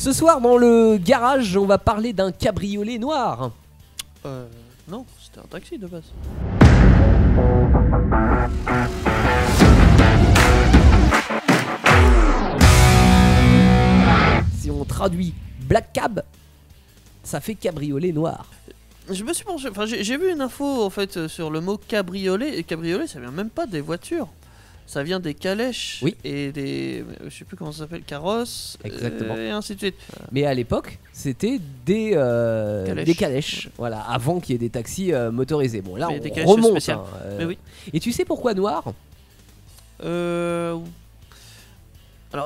Ce soir dans le garage, on va parler d'un cabriolet noir. Non, c'était un taxi de base. Si on traduit black cab, ça fait cabriolet noir. Je me suis penché, enfin j'ai vu une info en fait sur le mot cabriolet, et cabriolet ça vient même pas des voitures. Ça vient des calèches et des, je sais plus comment ça s'appelle, carrosses. Exactement. Et ainsi de suite. Mais à l'époque, c'était des calèches. Voilà, avant qu'il y ait des taxis motorisés. Bon, là, mais on remonte. Mais oui. Et tu sais pourquoi noir ? Alors,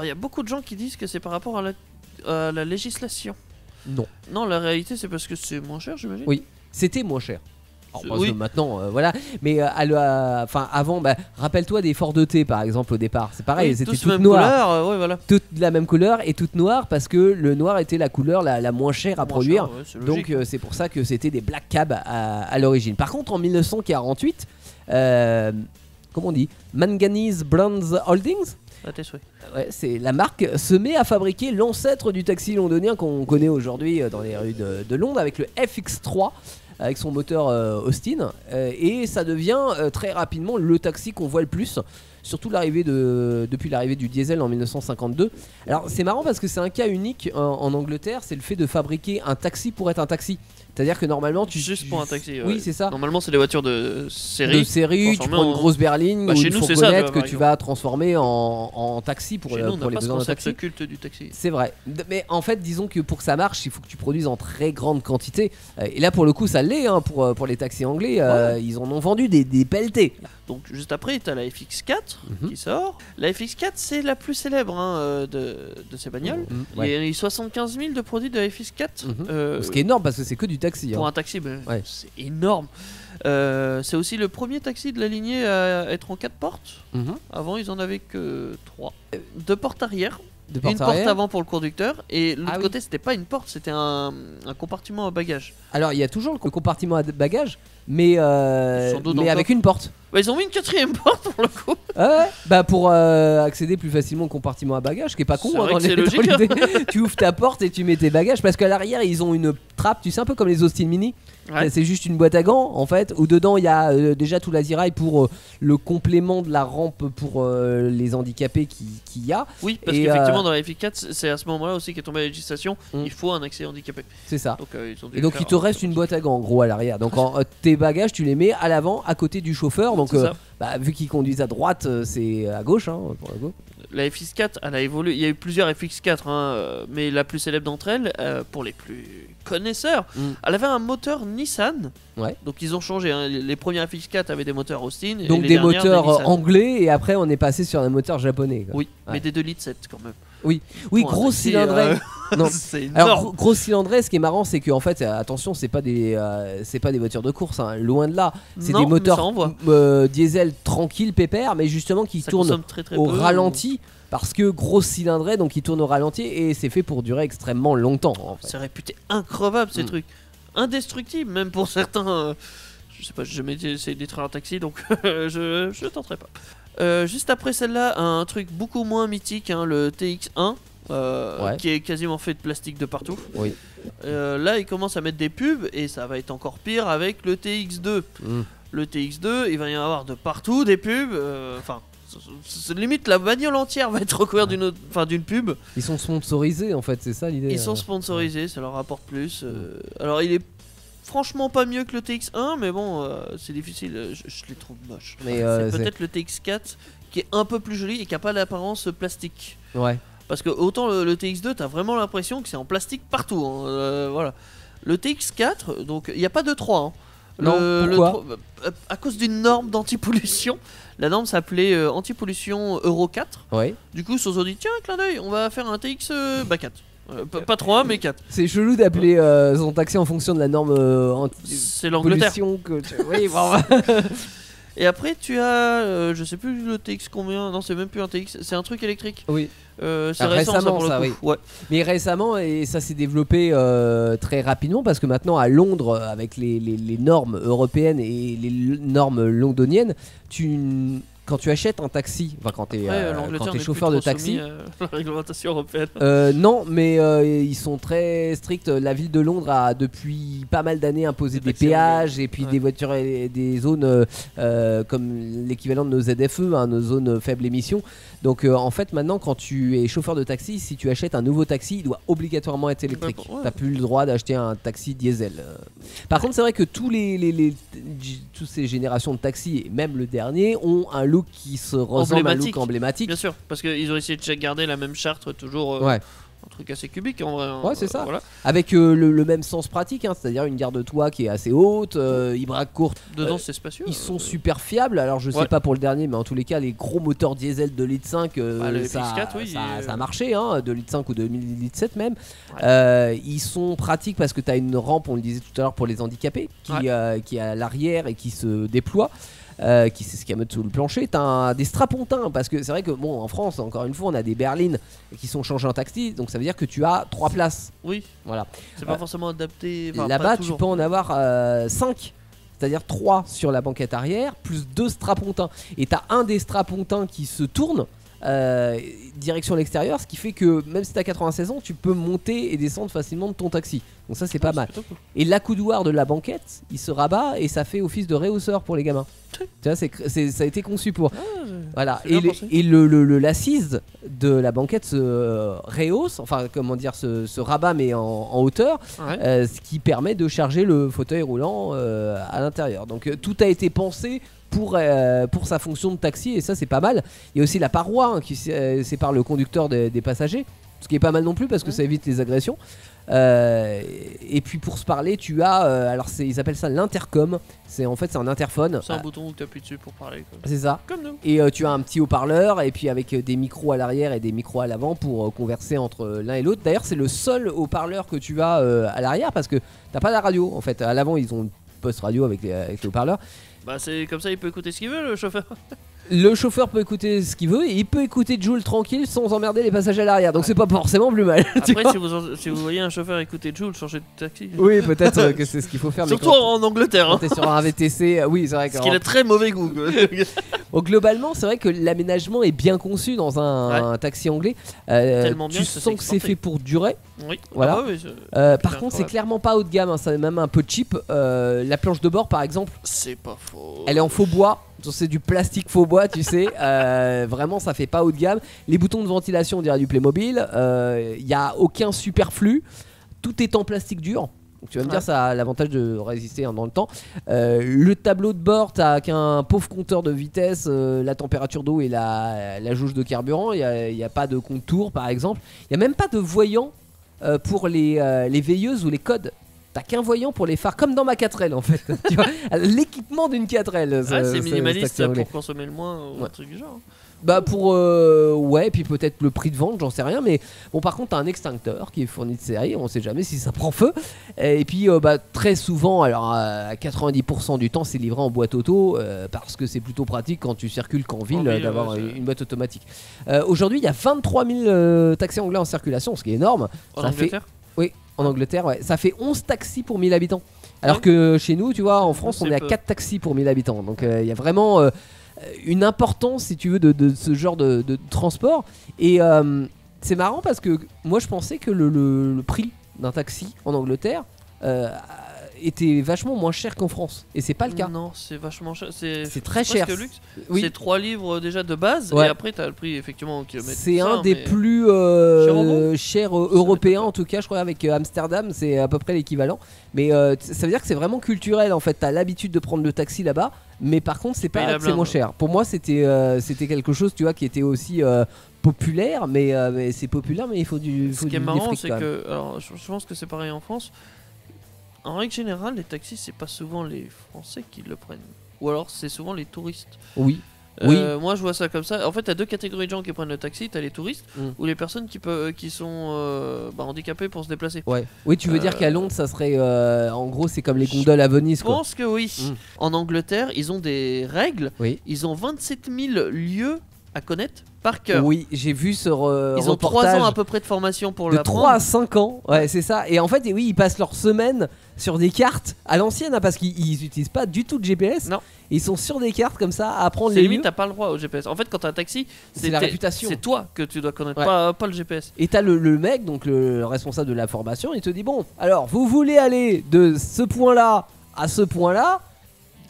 il y a beaucoup de gens qui disent que c'est par rapport à la législation. Non. Non, la réalité, c'est parce que c'est moins cher, j'imagine. Oui, c'était moins cher. Alors, parce oui. que maintenant, voilà. Mais avant, rappelle-toi des Ford ET par exemple au départ. C'est pareil, Oui, c'était tous toute même noire. couleur, ouais, voilà. Toute la même couleur et toute noire parce que le noir était la couleur la moins chère à produire. Cher, ouais, c'est Donc logique. c'est pour ça que c'était des black cab à l'origine. Par contre, en 1948, comment on dit, Manganese Bronze Holdings. À tes souhaits. Ouais, c'est la marque se met à fabriquer l'ancêtre du taxi londonien qu'on connaît aujourd'hui dans les rues de Londres avec le FX3 avec son moteur Austin et ça devient très rapidement le taxi qu'on voit le plus, surtout depuis l'arrivée du diesel en 1952. Alors c'est marrant parce que c'est un cas unique en Angleterre, c'est le fait de fabriquer un taxi pour être un taxi. C'est-à-dire que normalement juste pour un taxi. Oui, c'est ça. Normalement, c'est des voitures de série. Tu prends une grosse berline ou chez une nous, c'est fourgonnette ça, que tu vas transformer en taxi pour chez nous, on les n'a pas ce besoins d'un concept taxi. culte du taxi. C'est vrai. Mais en fait, disons que pour que ça marche, il faut que tu produises en très grande quantité. Et là, pour le coup, ça l'est pour les taxis anglais. Ils en ont vendu des pelletés. Donc juste après, tu as la FX4 qui sort. La FX4, c'est la plus célèbre de ces bagnoles. Il y a 75 000 de produits de la FX4. Ce qui est énorme parce que c'est que du taxi. Pour un taxi, c'est énorme. C'est aussi le premier taxi de la lignée à être en 4 portes. Avant, ils en avaient que 3. 2 portes arrière. Une porte avant pour le conducteur et l'autre côté c'était pas une porte, c'était un compartiment à bagages. Alors il y a toujours le compartiment à bagages mais avec une porte. Ils ont mis une 4ème porte pour le coup. Pour accéder plus facilement au compartiment à bagages, qui est pas con. C'est logique. Tu ouvres ta porte et tu mets tes bagages parce qu'à l'arrière ils ont une trappe, tu sais, un peu comme les Austin Mini. C'est juste une boîte à gants en fait où dedans il y a déjà tout l'azirail pour le complément de la rampe pour les handicapés qu'il y a. Oui, parce qu'effectivement dans la FX4 c'est à ce moment là aussi qu'est tombée la législation. Il faut un accès handicapé. C'est ça. Donc, il te reste une boîte à gants en gros à l'arrière. Donc tes bagages tu les mets à l'avant à côté du chauffeur. Donc vu qu'ils conduisent à droite, c'est à gauche pour la gauche. La FX4 elle a évolué, il y a eu plusieurs FX4 mais la plus célèbre d'entre elles pour les plus connaisseurs, elle avait un moteur Nissan. Donc ils ont changé, les premières FX4 avaient des moteurs Austin. Donc des moteurs anglais et après on est passé sur un moteur japonais. Oui, mais des 2,7 litres quand même. Oui, gros cylindré. Non. C'est énorme. Alors gros cylindré, ce qui est marrant c'est que en fait attention, c'est pas des voitures de course, loin de là. C'est des moteurs diesel tranquilles, pépères, mais justement qui tournent très au ralenti. Parce que gros cylindré, donc il tourne au ralenti et c'est fait pour durer extrêmement longtemps. En fait. C'est réputé increvable ces trucs, indestructibles même pour certains. Je sais pas, j'ai jamais essayé de détruire un taxi donc je tenterai pas. Juste après celle-là, un truc beaucoup moins mythique, le TX1. Qui est quasiment fait de plastique de partout. Oui. Là, ils commencent à mettre des pubs et ça va être encore pire avec le TX2. Le TX2, il va y en avoir de partout des pubs. Limite, la bagnole entière va être recouverte d'une pub. Ils sont sponsorisés en fait, c'est ça l'idée. Ils sont sponsorisés, ça leur rapporte plus. Alors, il est franchement pas mieux que le TX1, mais bon, c'est difficile. Je les trouve moches. C'est peut-être le TX4 qui est un peu plus joli et qui a pas l'apparence plastique. Ouais. Parce que autant le TX2, t'as vraiment l'impression que c'est en plastique partout. Voilà. Le TX4, donc il n'y a pas de 3. Non, pourquoi à cause d'une norme d'antipollution. La norme s'appelait antipollution Euro 4. Du coup, ils se sont dit, tiens, clin d'œil, on va faire un TX 4. Pas 3, mais 4. C'est chelou d'appeler son taxi en fonction de la norme c'est l'Angleterre. Oui, bon. Et après, tu as, je sais plus le TX combien, non, c'est même plus un TX, c'est un truc électrique. Oui. C'est récemment ça, pour le coup. Oui. Mais récemment, et ça s'est développé très rapidement parce que maintenant à Londres, avec les normes européennes et les normes londoniennes, quand tu achètes un taxi, enfin quand t'es l'Angleterre n'est plus chauffeur de trop taxi, soumis à la réglementation européenne. non, mais ils sont très stricts. La ville de Londres a depuis pas mal d'années imposé des péages et puis des voitures et des zones comme l'équivalent de nos ZFE, hein, nos zones faible émission. Donc en fait maintenant quand tu es chauffeur de taxi, si tu achètes un nouveau taxi, il doit obligatoirement être électrique. T'as plus le droit d'acheter un taxi diesel. Par contre c'est vrai que toutes ces générations de taxis, et même le dernier, ont un look qui se ressemble à un look emblématique. Bien sûr, parce qu'ils ont essayé de garder la même charte toujours. Un truc assez cubique en vrai. Ouais, c'est ça. Voilà. Avec le même sens pratique, hein, c'est-à-dire une garde-toit qui est assez haute, ils braquent courte. Dedans, c'est spacieux. Ils sont super fiables. Alors, je sais pas pour le dernier, mais en tous les cas, les gros moteurs diesel de litre 5, ça a marché, hein, de litre 5 ou de litre 7 même. Ils sont pratiques parce que tu as une rampe, on le disait tout à l'heure, pour les handicapés, qui est à l'arrière et qui se déploie. Qui s'escamotent sous le plancher. T'as des strapontins parce que c'est vrai que bon, en France, encore une fois, on a des berlines qui sont changées en taxi, donc ça veut dire que tu as 3 places. Oui. Voilà. C'est pas forcément adapté. Là-bas, tu peux en avoir 5. C'est-à-dire 3 sur la banquette arrière, plus 2 strapontins. Et t'as un des strapontins qui se tourne direction l'extérieur, ce qui fait que même si t'as 96 ans, tu peux monter et descendre facilement de ton taxi. Donc ça c'est pas mal. Cool. Et l'accoudoir de la banquette, il se rabat et ça fait office de réhausseur pour les gamins. Tu vois, ça a été conçu pour. Voilà. Et l'assise de la banquette se rehausse, enfin comment dire, se rabat mais en hauteur, ce qui permet de charger le fauteuil roulant à l'intérieur. Donc tout a été pensé pour sa fonction de taxi, et ça c'est pas mal. Il y a aussi la paroi qui sépare le conducteur des passagers, ce qui est pas mal non plus parce que ça évite les agressions. Et puis pour se parler, tu as alors ils appellent ça l'intercom. En fait c'est un interphone. C'est un bouton où tu appuies dessus pour parler. C'est ça. Comme nous. Et tu as un petit haut-parleur et puis avec des micros à l'arrière et des micros à l'avant pour converser entre l'un et l'autre. D'ailleurs c'est le seul haut-parleur que tu as à l'arrière parce que t'as pas la radio en fait. À l'avant ils ont une poste radio avec les haut-parleurs. Bah c'est comme ça, il peut écouter ce qu'il veut, le chauffeur. Le chauffeur peut écouter ce qu'il veut et il peut écouter Joule tranquille sans emmerder les passagers à l'arrière. Donc c'est pas forcément plus mal. Après si vous voyez un chauffeur écouter Joule, changez de taxi. Oui, peut-être que c'est ce qu'il faut faire. Surtout en Angleterre. Quand t'es sur un VTC, oui c'est vrai que... Parce qu'il a très mauvais goût. Bon, globalement c'est vrai que l'aménagement est bien conçu dans un taxi anglais. Tellement bien tu sens que c'est fait pour durer. Oui. Voilà. Ah oui, par contre c'est clairement pas haut de gamme, hein, c'est même un peu cheap. La planche de bord par exemple, c'est pas faux. Elle est en faux bois. C'est du plastique faux bois, tu sais. Vraiment, ça fait pas haut de gamme. Les boutons de ventilation, on dirait du Playmobil. Il n'y a aucun superflu. Tout est en plastique dur. Donc, tu vas me dire, ça a l'avantage de résister dans le temps. Le tableau de bord, t'as qu'un pauvre compteur de vitesse, la température d'eau et la jauge de carburant. Il n'y a pas de contour, par exemple. Il n'y a même pas de voyant pour les veilleuses ou les codes. T'as qu'un voyant pour les phares, comme dans ma 4L en fait. Tu vois, l'équipement d'une 4L. C'est minimaliste pour consommer le moins ou un truc du genre. Bah pour ouais, puis peut-être le prix de vente, j'en sais rien, mais bon par contre t'as un extincteur qui est fourni de série, on sait jamais si ça prend feu. Et puis très souvent, alors à 90% du temps c'est livré en boîte auto parce que c'est plutôt pratique quand tu circules qu'en ville d'avoir une boîte automatique. Aujourd'hui il y a 23 000 taxis anglais en circulation, ce qui est énorme. En Angleterre ? Oui, en Angleterre, ouais. Ça fait 11 taxis pour 1000 habitants. Alors que chez nous, tu vois, en France, on est à 4 taxis pour 1000 habitants. Donc il y a vraiment une importance, si tu veux, de ce genre de transport. Et c'est marrant parce que moi, je pensais que le prix d'un taxi en Angleterre était vachement moins cher qu'en France. Et c'est pas le cas. Non, c'est vachement cher. C'est très cher. Luxe. Oui. C'est 3 livres déjà de base. Et après, t'as le prix effectivement au kilomètre. C'est un des plus chers européens, en tout cas, je crois, avec Amsterdam. C'est à peu près l'équivalent. Mais ça veut dire que c'est vraiment culturel en fait. T'as l'habitude de prendre le taxi là-bas. Mais par contre, c'est pas c'est moins cher. Pour moi, c'était quelque chose, tu vois, qui était aussi populaire. Mais c'est populaire, mais il faut du. Ce qui est marrant, c'est que. Alors, je pense que c'est pareil en France. En règle générale, les taxis, c'est pas souvent les Français qui le prennent. Ou alors, c'est souvent les touristes. Oui. Moi, je vois ça comme ça. En fait, t'as deux catégories de gens qui prennent le taxi. T'as les touristes ou les personnes qui sont handicapées pour se déplacer. Ouais. Oui, tu veux dire qu'à Londres, ça serait... en gros, c'est comme les gondoles à Venise, quoi. Je pense que oui. En Angleterre, ils ont des règles. Oui. Ils ont 27 000 lieux à connaître par cœur. Oui, j'ai vu ce Ils ont 3 reportage ans à peu près de formation pour de l'apprendre. 3 à 5 ans. Ouais, c'est ça. Et en fait, oui, ils passent leur semaine sur des cartes à l'ancienne, hein, parce qu'ils utilisent pas du tout de GPS. Non. Ils sont sur des cartes comme ça à apprendre C'est les limite, lieux. t'as pas le droit au GPS. En fait, quand t'as un taxi, C'est la réputation. C'est toi que tu dois connaître, Ouais. pas le GPS. Et t'as le mec, donc le responsable de la formation, il te dit bon, alors vous voulez aller de ce point-là à ce point-là,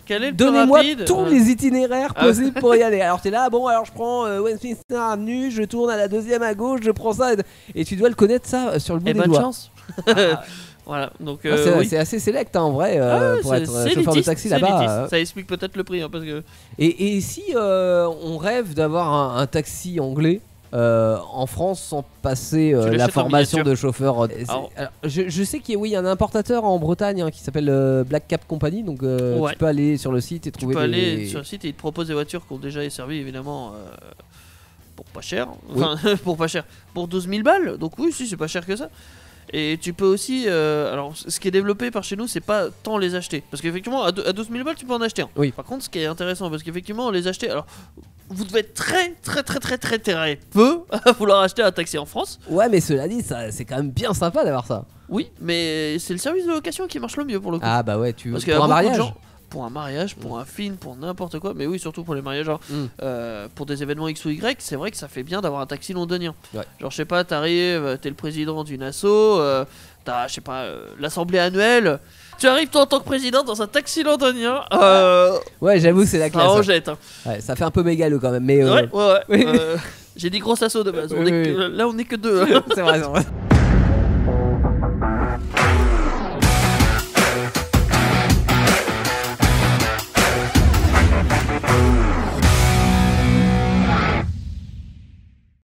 Quel est le plus donnez-moi rapide tous Ouais. les itinéraires Ah. possibles pour y aller. Alors t'es là, bon, alors je prends Westminster Avenue, je tourne à la 2ème à gauche, je prends ça, et tu dois le connaître ça sur le bout Et des bonne doigts. chance. Ah, Voilà, donc c'est oui. c'est assez select hein, en vrai pour être C'est chauffeur de élitiste, taxi c'est là-bas. élitiste. Ça explique peut-être le prix, hein, parce que Et si on rêve d'avoir un taxi anglais en France sans passer Tu la l'achètes en formation miniature. de chauffeur Alors- je sais qu'il y a un importateur en Bretagne hein, qui s'appelle Black Cap Company, donc Ouais. tu peux aller sur le site et tu trouver peux des... aller sur le site et ils te proposent des voitures qui ont déjà été servies, évidemment, pour pas cher. Enfin, pour pas cher. Pour 12 000 balles, donc oui, si, c'est pas cher que ça. Et tu peux aussi. Alors, ce qui est développé par chez nous, c'est pas tant les acheter. Parce qu'effectivement, à 12 000 balles, tu peux en acheter un. Oui. Par contre, ce qui est intéressant, parce qu'effectivement, les acheter. Alors, vous devez être très peu à vouloir acheter un taxi en France. Ouais, mais cela dit, c'est quand même bien sympa d'avoir ça. Oui, mais c'est le service de location qui marche le mieux pour le coup. Ah bah ouais, tu Parce pour qu'il y a un beaucoup de mariage. gens- pour un mariage, pour un film, pour n'importe quoi, mais oui, surtout pour les mariages, genre, Mm. pour des événements X ou Y, c'est vrai que ça fait bien d'avoir un taxi londonien. Ouais. Genre, je sais pas, t'arrives, t'es le président d'une asso, t'as, je sais pas, l'assemblée annuelle, tu arrives toi en tant que président dans un taxi londonien, Ouais, j'avoue, c'est la ça classe. en jette. Hein. Ouais, ça fait un peu mégaleux quand même, mais Ouais. Oui. J'ai dit grosse asso de base, Oui, oui. là on est que deux. c'est vrai, c'est vrai.